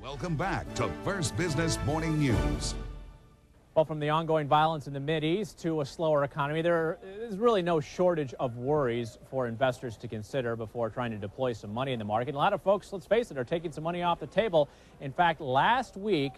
Welcome back to First Business Morning News. Well, from the ongoing violence in the Mideast to a slower economy, there is really no shortage of worries for investors to consider before trying to deploy some money in the market. A lot of folks, let's face it, are taking some money off the table. In fact, last week,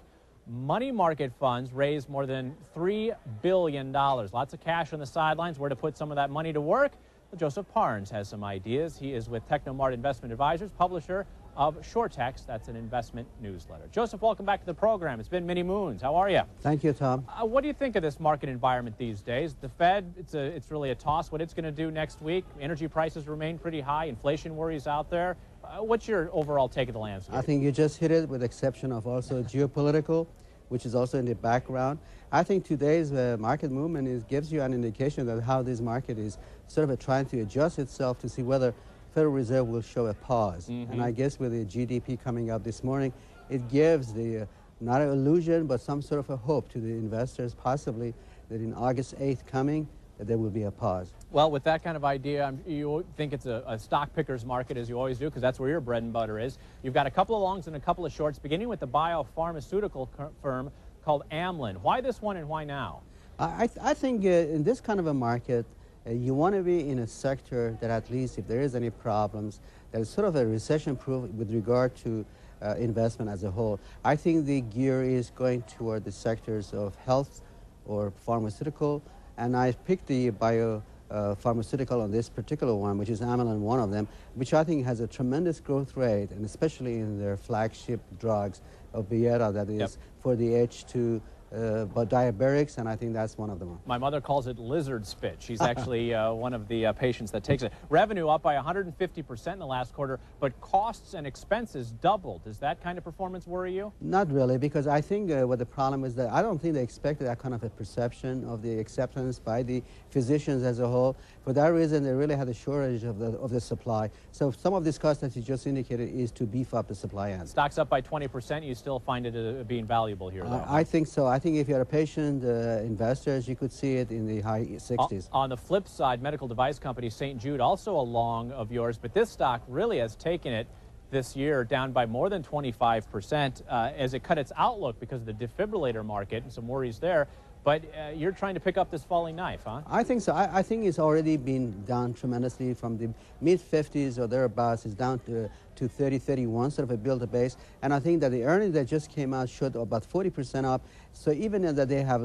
money market funds raised more than $3 billion. Lots of cash on the sidelines. Where to put some of that money to work? Well, Joseph Parnes has some ideas. He is with Technomart Investment Advisors, publisher of SureText. That's an investment newsletter. Joseph, welcome back to the program. It's been many moons. How are you? Thank you, Tom. What do you think of this market environment these days? The Fed, it's really a toss what it's going to do next week. Energy prices remain pretty high. Inflation worries out there. What's your overall take of the landscape? I think you just hit it, with the exception of also geopolitical, which is also in the background. I think today's market movement gives you an indication of how this market is sort of trying to adjust itself to see whether Federal Reserve will show a pause. And I guess with the GDP coming out this morning, it gives the not an illusion, but some sort of a hope to the investors, possibly that in August 8th coming, that there will be a pause. Well, with that kind of idea, you think it's a stock picker's market, as you always do, because that's where your bread and butter is. You've got a couple of longs and a couple of shorts, beginning with the biopharmaceutical firm called Amylin. Why this one and why now? I think in this kind of a market, you want to be in a sector that at least if there is any problems, that is sort of a recession-proof with regard to investment as a whole. I think the gear is going toward the sectors of health or pharmaceutical, and I picked the biopharmaceutical on this particular one, which is Amylin, one of them, which I think has a tremendous growth rate, and especially in their flagship drugs of Biera, that is for the H2 but diabetics, and I think that's one of them. My mother calls it lizard spit. She's actually one of the patients that takes it. Revenue up by 150% in the last quarter, but costs and expenses doubled. Does that kind of performance worry you? Not really, because I think what the problem is that I don't think they expected that kind of a perception of the acceptance by the physicians as a whole. For that reason, they really had a shortage of the supply. So some of this cost that you just indicated is to beef up the supply end. Stock's up by 20%. You still find it being valuable here, though? I think so. I think if you're a patient investors, you could see it in the high 60s. On the flip side, medical device company St. Jude, also a long of yours, but this stock really has taken it this year down by more than 25% as it cut its outlook because of the defibrillator market and some worries there. But you're trying to pick up this falling knife, huh? I think so. I think it's already been down tremendously from the mid-50s or thereabouts. It's down to 30, 31, sort of a build base. And I think that the earnings that just came out showed about 40% up. So even that they have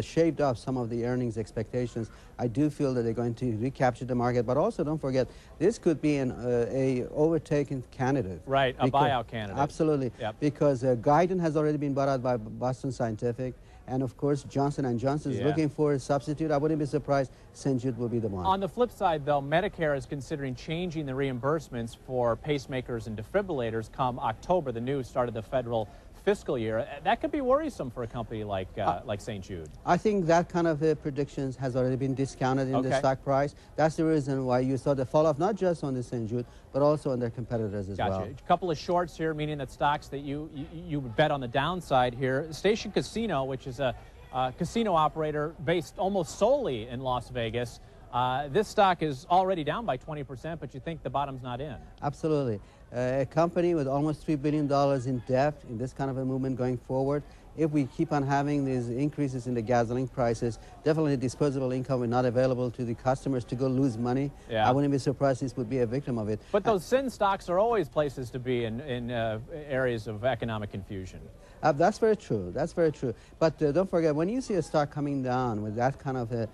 shaved off some of the earnings expectations, I do feel that they're going to recapture the market. But also, don't forget, this could be a overtaken candidate. Right, a buyout candidate. Absolutely. Yep. Because Guidon has already been bought out by Boston Scientific. And of course, Johnson & Johnson is looking for a substitute. I wouldn't be surprised St. Jude will be the one. On the flip side, though, Medicare is considering changing the reimbursements for pacemakers and defibrillators come October, the new start of the federal fiscal year. That could be worrisome for a company like St. Jude. I think that kind of predictions has already been discounted in the stock price. That's the reason why you saw the fall off, not just on the St. Jude, but also on their competitors as well. A couple of shorts here, meaning that stocks that you would bet on the downside here. Station Casino, which is a casino operator based almost solely in Las Vegas. This stock is already down by 20%, but you think the bottom's not in? Absolutely. A company with almost $3 billion in debt in this kind of a movement going forward, if we keep on having these increases in the gasoline prices, definitely disposable income is not available to the customers to go lose money. I wouldn't be surprised this would be a victim of it. But those sin stocks are always places to be in areas of economic confusion. That's very true. That's very true. But don't forget, when you see a stock coming down with that kind of a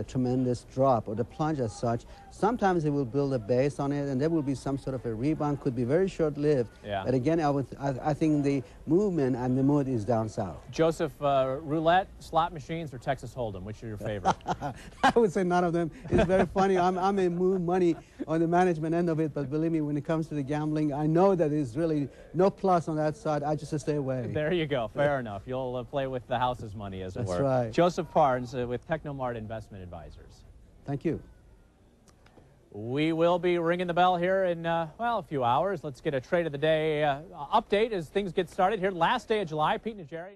tremendous drop or the plunge as such, sometimes it will build a base on it and there will be some sort of a rebound, could be very short-lived. But again, I think the movement and the mood is down south. Joseph, roulette, slot machines, or Texas Hold'em, which are your favorite? I would say none of them. It's very funny. I'm a move money on the management end of it, but believe me, when it comes to the gambling, I know that there's really no plus on that side. I just stay away. There you go. Fair enough. You'll play with the house's money, as it were. That's right. Joseph Parnes with Technomart Investment Advisors. Thank you. We will be ringing the bell here in, well, a few hours. Let's get a trade of the day update as things get started here. Last day of July. Pete and Jerry.